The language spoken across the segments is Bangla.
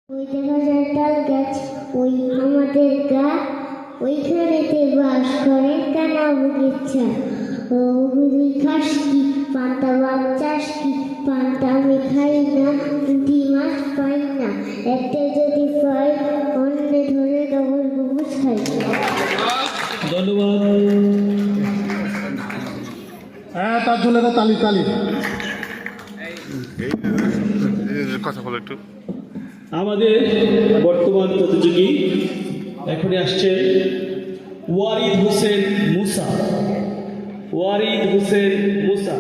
ওই দেখা যায় তাল গাছ, ওই আমাদের গা, ওইখানেতে বাস করে কানা বগিচা। ও বুঝি খাস কি, পান্তা ভাত চাস কি, পান্তা আমি খাই না, পুঁটি মাছ পাই না, একটা যদি পাই অন্যে ধরে ডবল গবুজ খাই। ধন্যবাদ। হ্যাঁ, তার জন্য তালি তালি। কথা বলো একটু। আমাদের বর্তমান প্রতিযোগী এখনই আসছে ওয়ারিদ হোসেন মুসা। ওয়ারিদ হোসেন মুসা।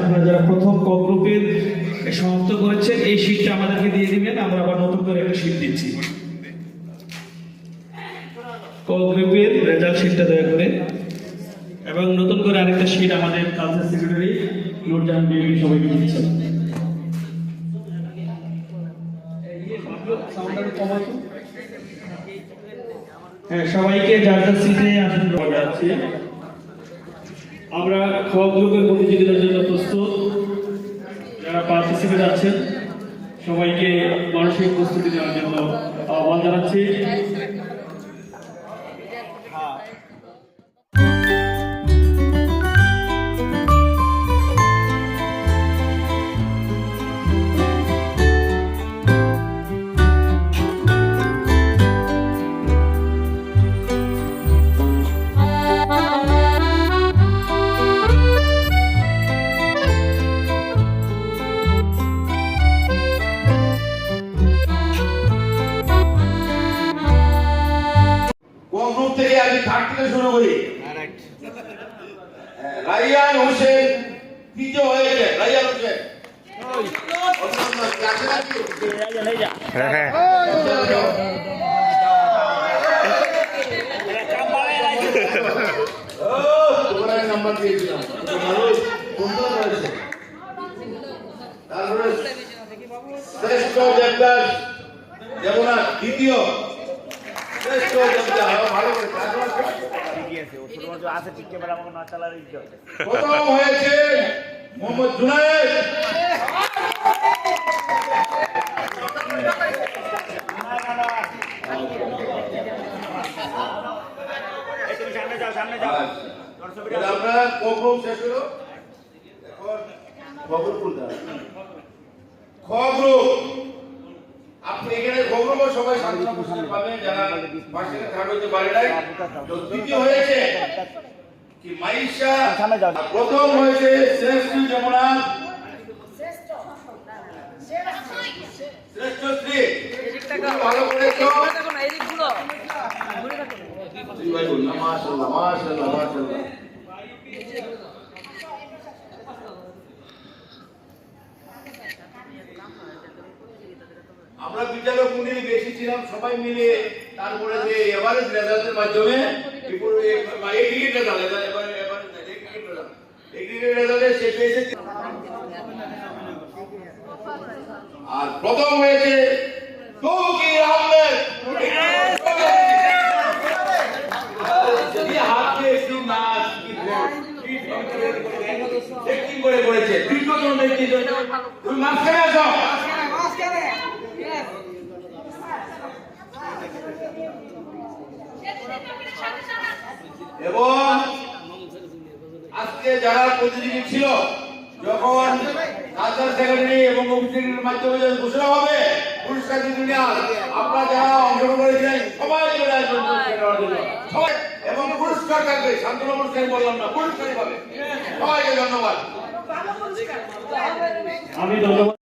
আপনারা যারা প্রথম ক গ্রুপের সমাপ্ত করেছেন এই শীটটা আমাদেরকে দিয়ে দিবেন, আমরা আবার নতুন করে একটা শীট দিচ্ছি। ক গ্রুপের রেজাল্ট শীটটা দয়া করে, এবং নতুন করে আরেকটা শীট আমাদের কালচার সেক্রেটারি নুরজাহান বেবি সবাইকে দিচ্ছেন। হ্যাঁ, সবাইকে যার যার সিটে আসন দেওয়া যাচ্ছে। আমরা খ গ্রুপের প্রতিযোগিতার জন্য প্রস্তুত। যারা পার্টিসিপেট আছেন সবাইকে মানসিক প্রস্তুতি নেওয়ার জন্য আহ্বান জানাচ্ছি। গ্রুপ থেকে আমি থার্ড থেকে শুরু করি। রাইয়ান হোসেন তৃতীয় হয়েছে। রাইয়ান হোসেন নাম্বার দিয়েছিলাম। তারপরে শ্রেষ্ঠ দেবদাস যেমন দ্বিতীয় শ্রেষ্ঠ দেবদাস ভালো করে প্রথম হয়েছে মোহাম্মদ জুনায়েদ। আপনারা কখন শেষ হলো? খ গ্রুপ আপনি এখানে খ গ্রুপ সবাই পাবেন যারা পাশে থার্ড হতে পারে নাই। দ্বিতীয় হয়েছে কি মাইশা, প্রথম হয়েছে শ্রেষ্ঠ যমুনা, শ্রেষ্ঠ শ্রী। ভালো করে মাশাআল্লাহ মাশাআল্লাহ মাশাআল্লাহ। আমরা বিদ্যালয় কোনদিন বেশি ছিলাম সবাই মিলে, তারপরে যে এভারেজ রেজাল্টের মাধ্যমে শেষ হয়েছে। আর প্রথম হয়েছে তৌকির আহমেদ। হাতে একটু নাচ কি করে করেছে। তুমি মাঝখানে আসো। এবং আজকে যারা প্রতিযোগী ছিল যখন কালচার সেক্রেটারি এবং অফিসের মাধ্যমে যখন ঘোষণা হবে পুরস্কার দিতে নেওয়ার, আপনারা যারা অংশগ্রহণ করেছেন সবাই চলে আসবেন পুরস্কার নেওয়ার জন্য। সবাই এবং পুরস্কার থাকবে, সান্ত্বনা পুরস্কার বললাম না, পুরস্কারই পাবে। সবাইকে ধন্যবাদ। আমি ধন্যবাদ।